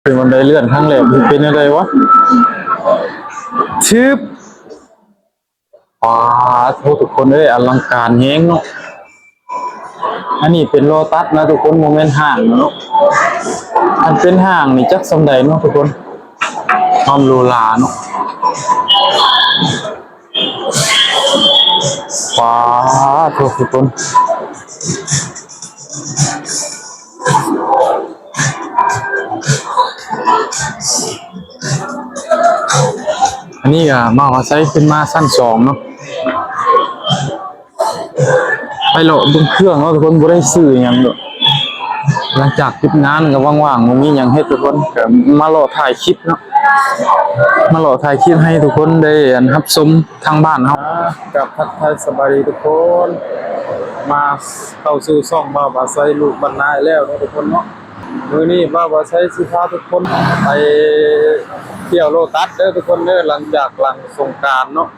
เป็นบันไดเลื่อนข้างแหลมเป็นอะไรวะชืบว้าทุกคนเลยอลังการเฮงเนาะอันนี้เป็นโลตัสนะทุกคนโมเมนต์ห่างเนาะมันเป็นห่างนี่จักสำใดเนาะทุกคนความโลลาเนาะว้าทุกคนอันนี้ก็มาใช้ขึ้นมาสั้นสองเนาะไปโหลดบนเครื่องเนาะทุกคนบ่ได้ซื้ออย่างเนาะหลังจากคิดงานก็ว่างๆมันมีอย่างให้ทุกคนก็มาโหลดถ่ายคลิปเนาะมาโหลดถ่ายคลิปให้ทุกคนได้รับชมทางบ้านเฮากับทักทายสบายดีทุกคนมาเข้าสู่ช่องบ่าวบาไซลูกบรรณาแล้วเนาะทุกคนเนาะมื้อนี้บ่าวบาไซสิพาทุกคนไปเที่ยวโลตัสเด้อทุกคนเด้อหลังจากหลังสงกรานต์เนาะ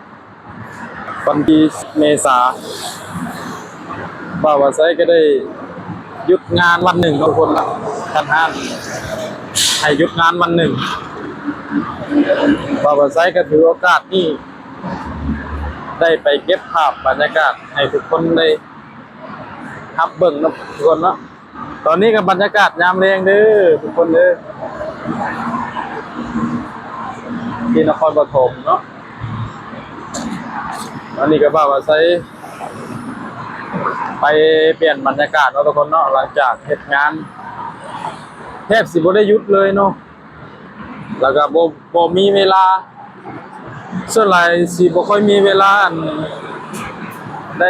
วันที่เมษาบ่าวบาไซก็ได้หยุดงานวันหนึ่งทุกคนละท่านห้านให้หยุดงานวันหนึ่งบ่าวบาไซก็ถือโอกาสนี้ได้ไปเก็บภาพบรรยากาศให้ทุกคนได้รับเบิ่งนะทุกคนเนาะตอนนี้กับบรรยากาศยามแรงเด้อทุกคนเด้อที่นครปฐมเนาะอันนี้ก็บ่าวบาไซไปเปลี่ยนบรรยากาศเนาะทุกคนเนาะหลังจากเฮ็ดงานแทบสิบ่ได้หยุดเลยเนาะแล้วก็บ่มีเวลาส่วนหลายสิบ่ค่อยมีเวลาได้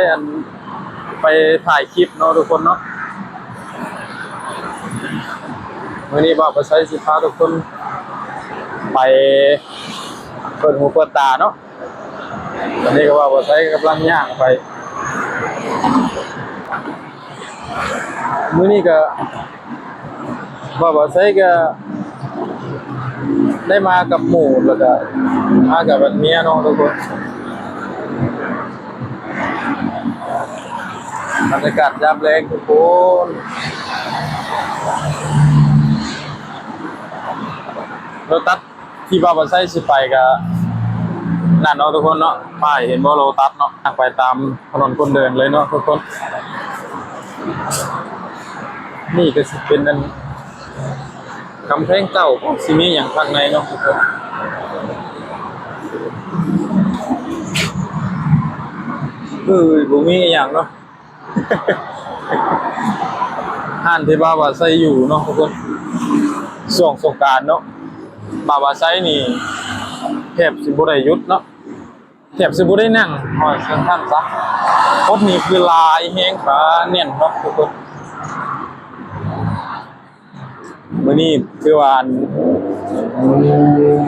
ไปถ่ายคลิปเนาะทุกคนเนาะวันนี้บ่าวบาไซสิพาทุกคนไปเปิดหูเปิดตาเนาะตอนนี้ก็บ่าวบาไซกำลังย่างไปมื้อนี้ก็บ่าวบาไซก็ได้มากับหมู่แล้วก็มากับเมียเนาะทุกคนบรรยากาศยามแลงทุกคนโลตัสที่บ่าวบาไซสิไปก็นั่นเนาะทุกคนเนาะป้ายเห็นบ่โลตัสเนาะไปตามถนนคนเดินเลยเนาะทุกคนนี่ก็สิเป็นกำแพงเก่าสิมีอย่างข้างในเนาะทุกคนบ่มีอย่างเนาะ ห้านที่บ่าวบาไซอยู่เนาะทุกคนช่วงสงกรานต์เนาะบ่าวบาไซนี่แทบสิบ่ได้หยุดเนาะแทบสิบ่ได้นั่งหอยสั้นๆซะคนนี้คือลายแฮงขาแน่นเนาะทุกคนมื้อนี้คือว่า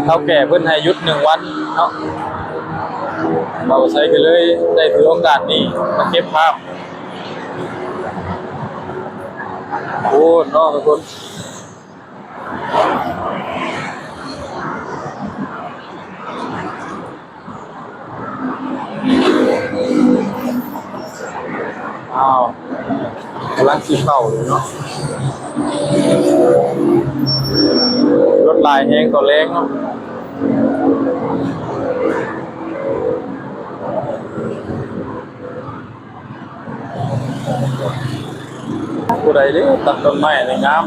เฒ่าแก่เพิ่นให้หยุด1วันเนาะบ่าวบาไซก็เลยได้ถือโอกาสนี้มาเก็บภาพโอ้เนาะทุกคนอ้าวกำลังสิเข้าเลยเนาะรถลายแฮงตัวแรงเนาะผู้ใดเด้ตัดต้นไม้ในงาม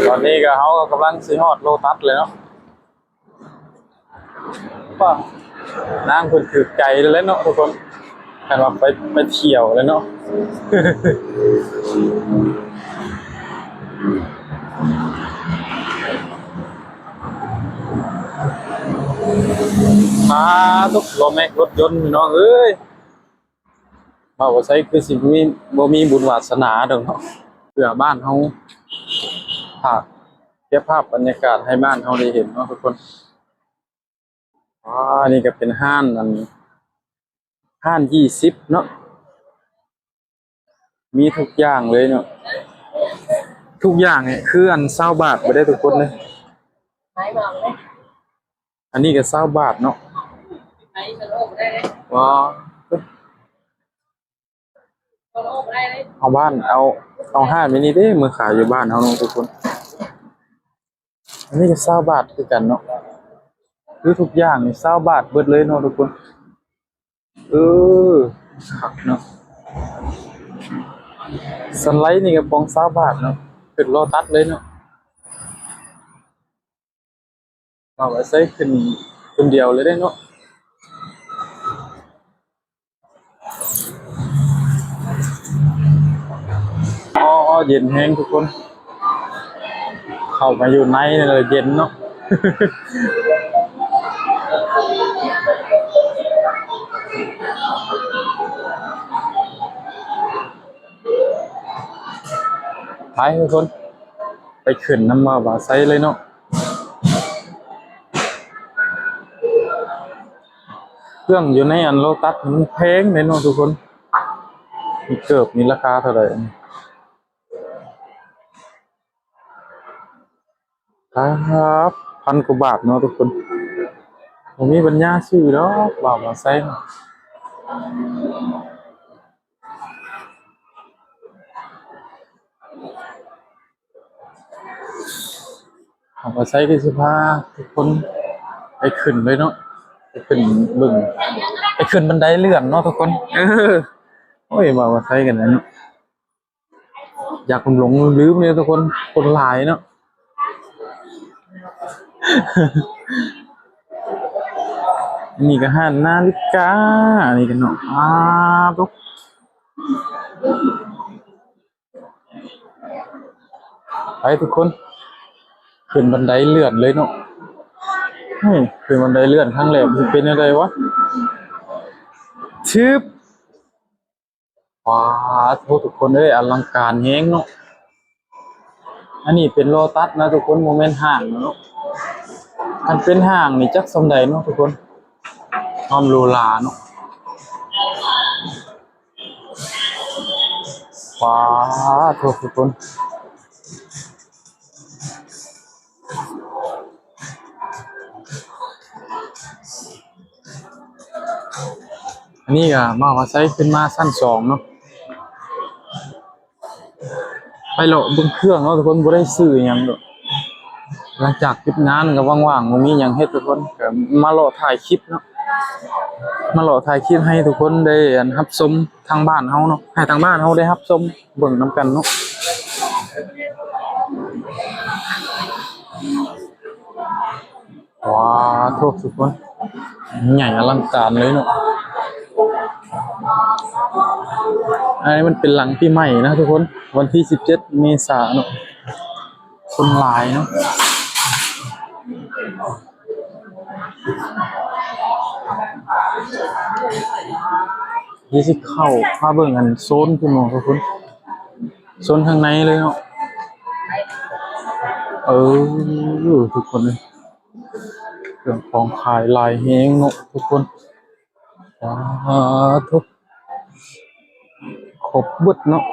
ตอนนี้ก็เขาก็กำลังสิฮอดโลตัสเลยเนาะป่ะนางเพิ่นถือไก่แล้วเนาะทุกคนกันว่าไปเที่ยวแล้วเนาะมาทุกรถยนต์พี่น้องเอ้ยบ่าวบาไซคือสิบ่มีบุญวาสนาดอกเนาะเพื่อบ้านเฮาภาพเก็บภาพบรรยากาศให้บ้านเฮาได้เห็นเนาะทุกคนนี่ก็เป็นห้านห้าน20เนาะมีทุกอย่างเลยเนาะทุกอย่างเนี่ยคือ20 บาทบ่ได้ทุกคนเลยอันนี้ก็20 บาทเนาะว้าว เอาบ้านเอาห้ามินิเด้มือขายอยู่บ้านเอาเนาะทุกคนอันนี้ก็20 บาทคือกันเนาะคือทุกอย่างนี่20 บาทเบิดเลยเนาะทุกคนเออคักเนาะสไลด์นี่ก็ปอง20 บาทเนาะขึ้นโลตัสเลยเนาะเอาไว้ใส่ขึ้นคนเดียวเลยได้เนาะอ๋อเย็นแห้งทุกคนเข้ามาอยู่ในนี่เลยเย็นเนาะ ไปทุกคนไปขึ้นน้ำมาบาไซเลยเนาะเครื่องอยู่ในอันโลตัสมันแพงเลยเนาะทุกคนมีเกือบมีราคาเท่าไหร่ครับ1,000 กว่าบาทเนาะทุกคนผมมีปัญญาซื้อแล้วบ่าวบาไซเนาะบ่าวบาไซก็สิพาทุกคนไปขึ้นเลยเนาะไปขึ้นบึงไปขึ้นบันไดเลื่อนเนาะทุกคนโอ้ยบ่าวบาไซกันนะเนาะอยากหลงลืมเนี่ยทุกคนคนหลายเนาะ นี่ก็หันนาฬิกานี่กันเนาะทุกไปทุกคนขึ้นบันไดเลื่อนเลยเนาะเฮ้ยขึ้นบันไดเลื่อนครั้งแรกมันเป็นอะไรวะชึบว้าทุกคนเอ้ยอลังการแฮงเนาะอันนี้เป็นโลตัสนะทุกคนโมเมนต์ห้างเนาะมันเป็นห้างนี่จักสมใดเนาะทุกคนความหรูหราเนาะว้าทุกคนอันนี้ก็มาว่าใช้ขึ้นมาชั้น2เนาะไปเลาะเบิ่งเครื่องเนาะทุกคนบ่ได้ซื้อหยังดอกหลังจากหยุดงานก็ว่างๆบ่มีหยังเฮ็ดทุกคนก็มาเลาะถ่ายคลิปเนาะมาเลาะถ่ายคลิปให้ทุกคนได้รับชมทางบ้านเฮาเนาะให้ทางบ้านเฮาได้รับชมเบิ่งนํกันเนาะว้าวทุกคนใหญ่อลังการเลยเนาะอันนี้มันเป็นหลังปีใหม่นะทุกคนวันที่17 เมษายนเนาะคนหลายเนาะยี่สิเข้าพาเบิ่งอันโซนพี่น้องทุกคนโซนข้างในเลยเนาะทุกคนเลยเครื่องของขายลายแฮงเนาะทุกคนทุกครบเบิดเนาะ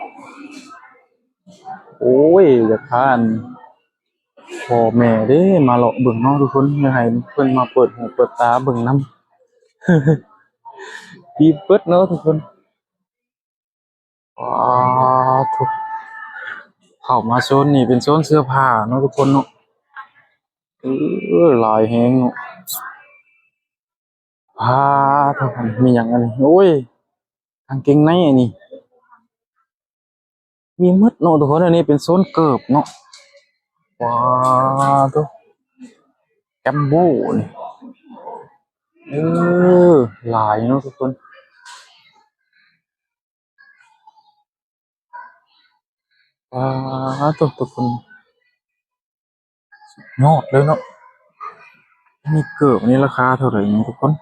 โอ้ยอยากทานพ่อแม่เด้มาเลาะเบิ่งเนาะทุกคนอยากให้เพิ่นมาเปิดหูเปิดตาเบิ่งนำปีเบิดเนาะทุกคนว้าวทุกเข้ามาโซนนี่เป็นโซนเสื้อผ้าเนาะทุกคนเนาะลายแฮงเนาะทุกคนมีหยังอันนี้โอ้ยกางเกงในอันนี้มีหมดเนาะทุกคนอันนี้เป็นโซนเกิบเนาะว้าวทุกแกมโบนี่เออหลายเนาะทุกคนทุกคนยอดเลยเนาะมีเกิบอันนี้ราคาเท่าไหร่เนี่ยทุกคน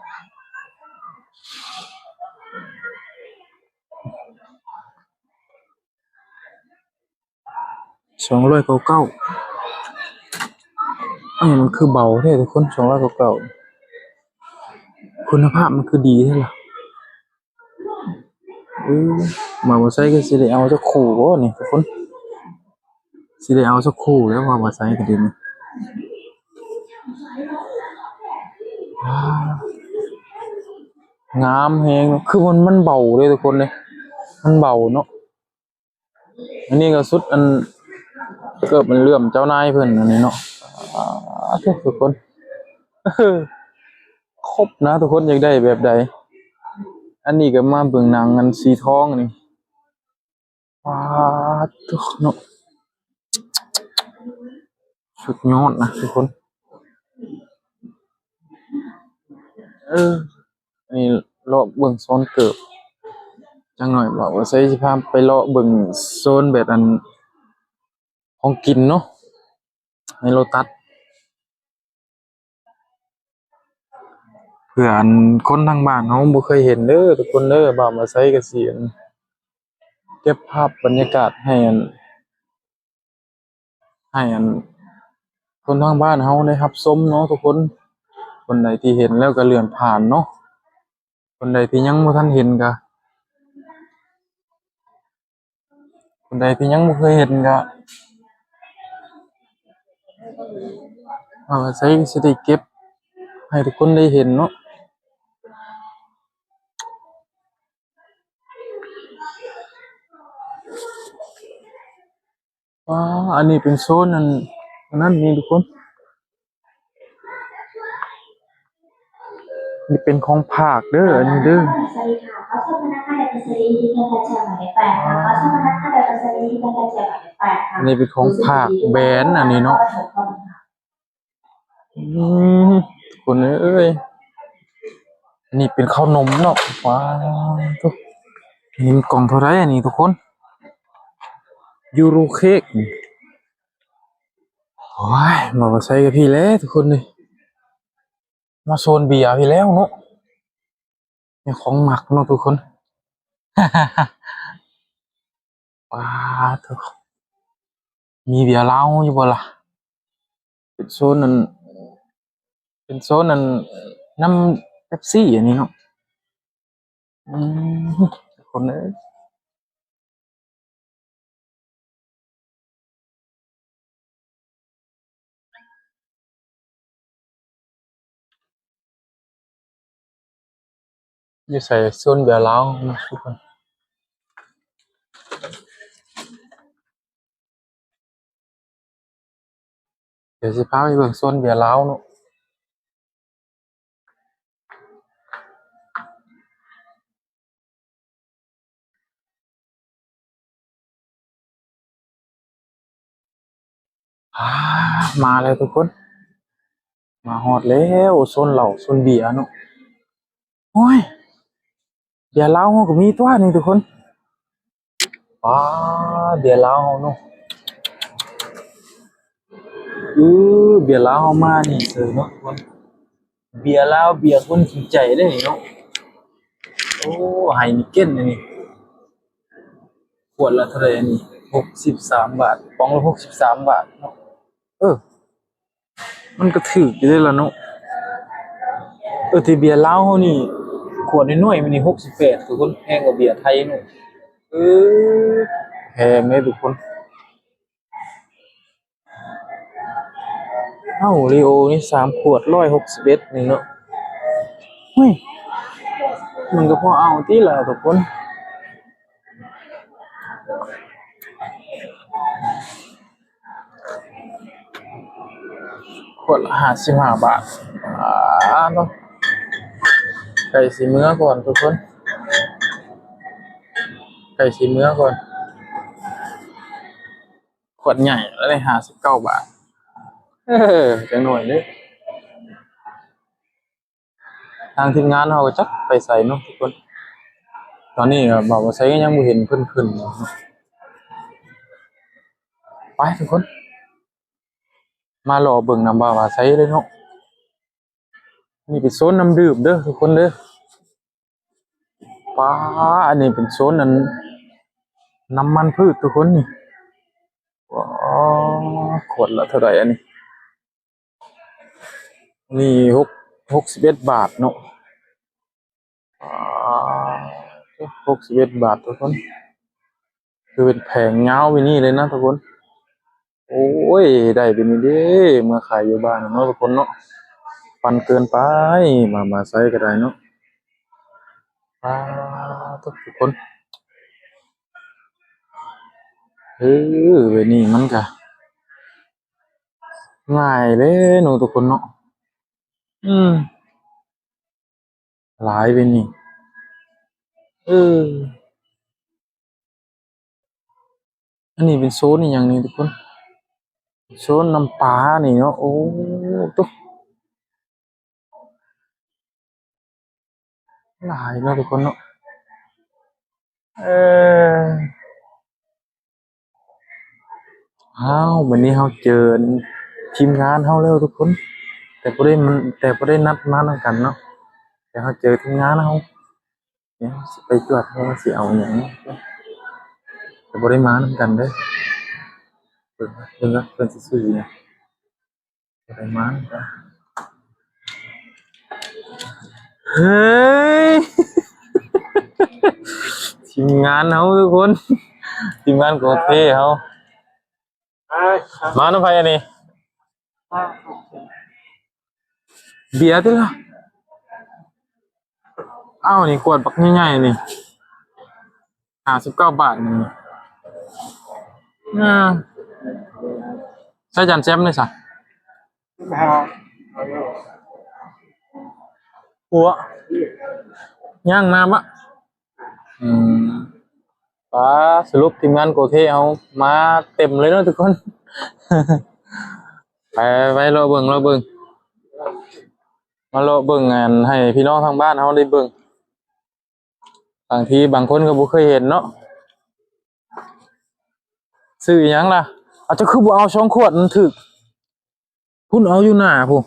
299อันนี้มันคือเบาแท้ทุกคน299คุณภาพมันคือดีแท้ล่ะเออมาบ่ใส่ก็สิได้เอาสักคู่บ่นี่ทุกคนสิได้เอาสักคู่แล้วว่าบ่ใส่ก็ดีนี่ว้างามแฮงเนาะคือมันเบาเลยทุกคนเลย มันเบาเนาะอันนี้ก็สุดอันเกิดมันเลื่อมเจ้านายเพิ่นอันนี้เนาะทุกคนเออครบนะทุกคนอยากได้แบบใดอันนี้ก็มาเบิ่งหนังอันสีทองนี่ว้าทุกเนาะสุดยอดนะทุกคนเอออันนี้เลาะเบิ่งโซนเกิบจังหน่อยบอกว่าใช้สิพาไปเลาะเบิ่งโซนแบบอันของกินเนาะในโลตัสเพื่ออันคนทางบ้านเฮาบ่เคยเห็นเด้อทุกคนเด้อบ่าวมาใช้ก็สิอันเก็บภาพบรรยากาศให้อันคนทางบ้านเฮาได้รับชมเนาะทุกคนคนใดที่เห็นแล้วก็เลื่อนผ่านเนาะคนใดที่ยังบ่ทันเห็นก็คนใดที่ยังบ่เคยเห็นก็ใช้สิได้เก็บให้ทุกคนได้เห็นเนาะว้าอันนี้เป็นโซนอันนั้นนี่ทุกคนนี่เป็นของภาคเด้ออันนี้เด้ออันนี้เป็นของภาคแบรนด์อันนี้เนาะอืมคนเอ้ยอันนี้เป็นข้าวนมเนาะว้าวทุกนี่มันกล่องเท่าไหร่อันนี้ทุกคนยูโรเค้กโอ้ยมาใส่กับพี่แล้วทุกคนเลยมาโซนเบียร์พี่แล้วเนาะนี่ของหมักเนาะทุกคน ว้าทุกมีเบียร์เหล้าอยู่บ่ล่ะเป็นโซนนั้นเป็นโซนนั้นน้ำเป๊ปซี่อันนี้เนาะอืมทุกคนเอ้ยอยู่ใส่โซนเบียร์เหล้านะทุกคนเดี๋ยวสิพาไปเบิ่งโซนเบียร์เหล้าเนาะอ่ามาเลยทุกคนมาฮอดแล้วโซนเหล้าโซนเบียร์เนาะโอ้ยเบียร์เหล้าก็มีตัวนี่ทุกคนว้าเบียร์เหล้าเนาะเบียร์เหล้ามานี่เสิร์ฟเนาะทุกคนเบียร์เหล้าเบียร์คนจริงใจได้อนี่เนาะโอ้ไฮนิเก้นอันนี้ขวดละเท่าไหร่อันนี้63 บาทปองละ63 บาทเนาะเออมันก็ถูกอยู่เด้อล่ะเนาะที่เบียร์ลาวเรานี่ขวดน้อยๆมันนี่68ทุกคนแพงกว่าเบียร์ไทยเนาะเออแพงเลยทุกคนเอ้าลีโอนี่3 ขวด161นี่เนาะเฮ้ยมันก็พอเอาติล่ะทุกคนขวดละ55 บาทเนาะไก่สิมื้อก่อนทุกคนไก่สิมื้อก่อนขวดใหญ่แล้วได้59 บาทเอจังหน่อยเด้อทางทีมงานเราก็จักไปใส่เนาะทุกคนตอนนี้ก็บอกว่าใช้ยังบ่เห็นเพิ่นขึ้นเนาะไปทุกคนมารอเบิ่งนำบ่าวว่าใช้เลยเนาะนี่เป็นโซนน้ำดื่มเด้อทุกคนเด้อป้าอันนี้เป็นโซนนั้นน้ำมันพืชทุกคนนี่ว้าขวดละเท่าไหร่อันนี้นี่61 บาทเนาะอ่า61 บาททุกคนคือเป็นแผงเงาไปนี่เลยนะทุกคนโอ้ยได้เป็นนี่เด้เมื่อขายอยู่บ้านเนาะทุกคนเนาะปันเกินไปมาใส่ก็ได้เนาะป้าทุกคน เออเวนี่มันก็ง่ายเลยหนูทุกคนเนาะอืมหลายเวนี่เอออันนี้เป็นโซนอหย่างนี้ทุกคนโซนน้ำปลานี่เนาะโอ้ตุ๊กหลายเนาะทุกคนเนาะเอออ้าววันนี้เราเจอทีมงานเราแล้วทุกคนแต่บ่ได้นัดมานำกันเนาะแต่เราเจอทีมงานเราเนี่ยสิไปจวดเราสิเอาอหย่างแต่บ่ได้มานำกันเด้อเพิ่นสิซื้อเนี่ยบ่ได้มานำกันเฮ้ยทีมงานเราทุกคนทีมงานของเท่เขามาน้ำไผอันนี้เบียร์ติล่ะอ้าวนี่ขวดบักใหญ่ๆนี่59 บาทนี่อ่าใส่จานแซมเลยซะหัวย่างมาบะอืมป้าสรุปทีมงานโกเทเอามาเต็มเลยเนาะทุกคนไปไปรอเบิ่งมารอเบิ่งงานให้พี่น้องทางบ้านเขาได้เบิ่งบางทีบางคนก็บ่เคยเห็นเนาะซื้ออิหยังล่ะอาจจะคือบ่เอา2 ขวดมันถึกพุ่นเอาอยู่หน้าพุ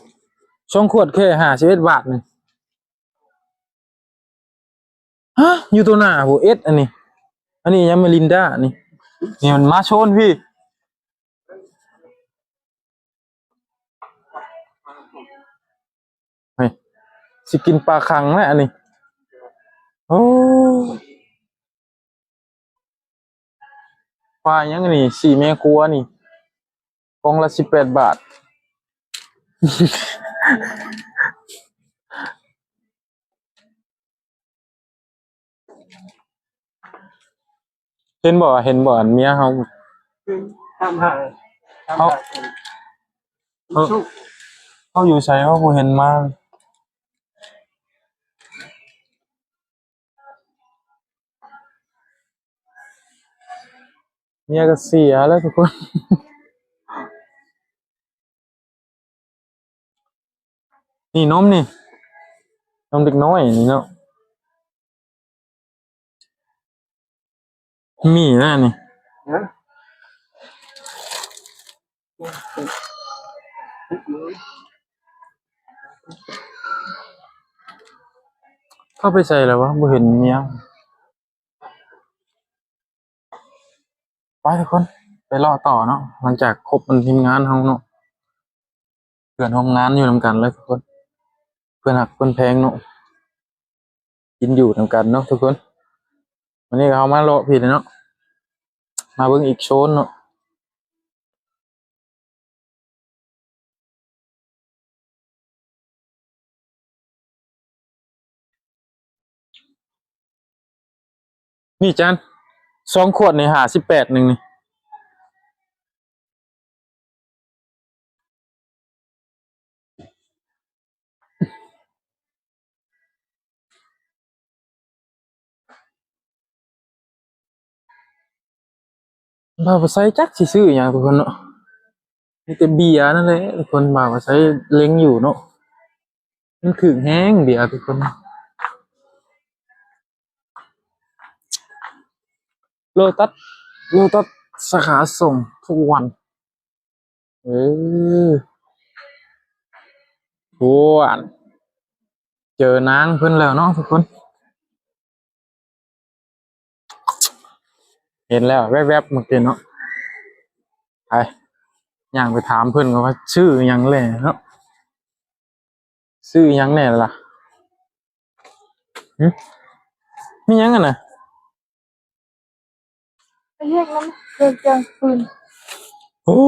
2 ขวดแค่51 บาทนี่ฮะอยู่ตัวหน้าพุเอสอันนี้ยังไม่ลินดานี่มันมาโชนพี่เฮ้ยสิกินปลาคังนะอันนี้โอ้ปลายังนี่สี่แม่ครัวนี่กล่องละ18 บาทเห็นบ่อันเมียเฮาทำหายเฮาทำหายเฮาสุกเฮาอยู่ไสเฮาบ่เห็นมาเมียก็เสียแล้วทุกคนนี่นมเด็กน้อยนี่เนาะมีนะนี่นะเข้าไปใส่แล้ววะบ่เห็นเมียไปทุกคนไปรอต่อเนาะหลังจากครบมันทีมงานเฮาเนาะเพื่อนร่วมงานอยู่นำกันเลยทุกคนเพื่อนหักเพื่อนแพงเนาะกินอยู่นำกันเนาะทุกคนวันนี้ก็เอามาเลาะพี่เนาะมาเบิ่งอีกโซนเนาะนี่จาน2 ขวดนี่58นึงนี่บ่าวบ่าใส่จักสิซื้อหยังทุกคนเนาะมีแต่เบียร์นั่นแหละทุกคนบ่าวบ่าใส่เล็งอยู่เนาะมันถึกแฮงเบียร์ทุกคนโลตัสโลตัสสาขาส่งทุกวันเออทุกวันเจอนางเพิ่นแล้วเนาะทุกคนเห็นแล้วแวบๆเมื่อกี้เนาะไปย่างไปถามเพิ่นก็ว่าชื่อหยังแหละเนาะชื่อหยังแน่ล่ะหึมีหยังกันน่ะ ไอ้เหี้ยนั้นเกินจังปืนโอ้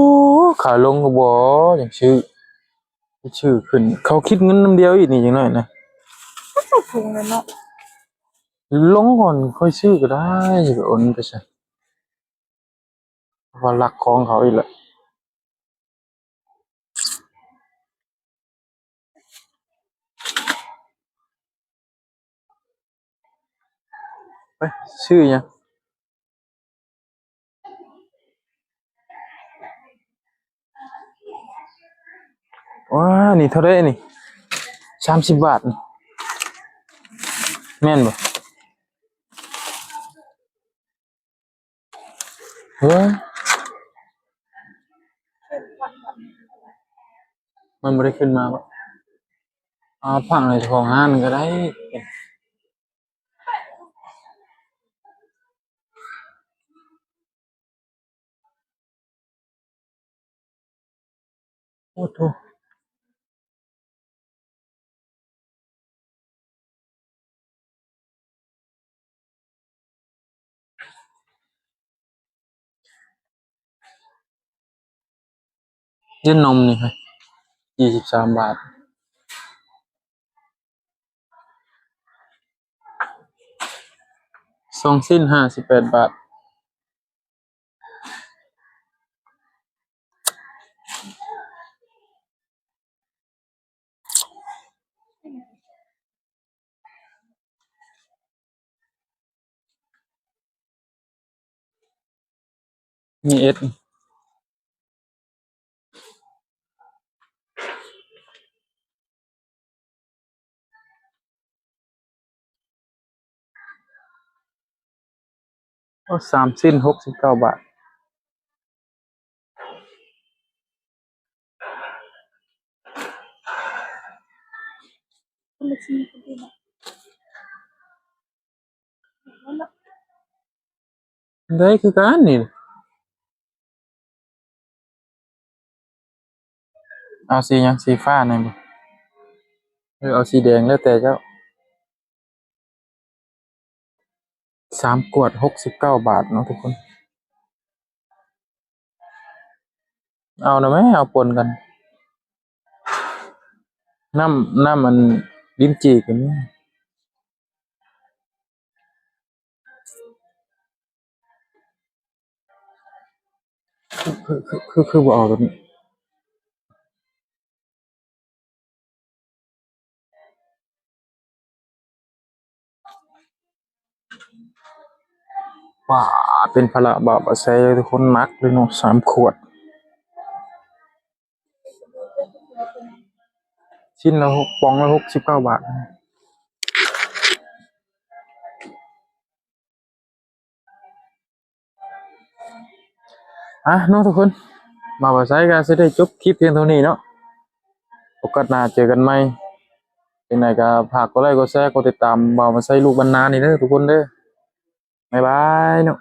ขาลงก็บ่อย่างชื่อขึ้นเขาคิดเงินน้ำเดียวอีกนี่จังหน่อยนะก็ใส่ถุงเลยเนาะลงก่อนค่อยซื้อก็ได้อย่าไปโอนไปซะ ว่ารักของเขาอีกแหละไปชื่อหยังว้านี่เท่าไรนี่30 บาทนี่แม่นบ่เฮ้ยมันบ่ได้ขึ้นมาบ่เอาผังในของห้านก็ได้โอ้โธเย็นนมนี่ค่ะ23 บาท2สิ้น58 บาทมีเอสโอ้3สิ้น69 บาทคนละชีคนเดียวนั่นแหละ ได้คือกันนี่เอาสีหยังสีฟ้าหน่อยบ่เอาสีแดงแล้วแต่เจ้า3 ขวด69 บาทเนาะทุกคนเอานะไหมเอาปนกันน้ำมันลิ้นจี่กันนี่คือบ่เอาตัวนี้ว้าเป็นภาระบาปอาศัยทุกคนมักเลยเนาะ3 ขวดชิ้นละ6ปองละ69 บาทอ่ะเนาะทุกคนมาบ่าใช้ก็สิได้จบคลิปเพียงเท่านี้เนาะโอกาสหน้าเจอกันใหม่จังไดก็ฝากกดไลค์กดแชร์กดติดตามบ่าวมาใช้ลูกบรรณานี่เด้อทุกคนเด้อบ๊ายบายเนาะ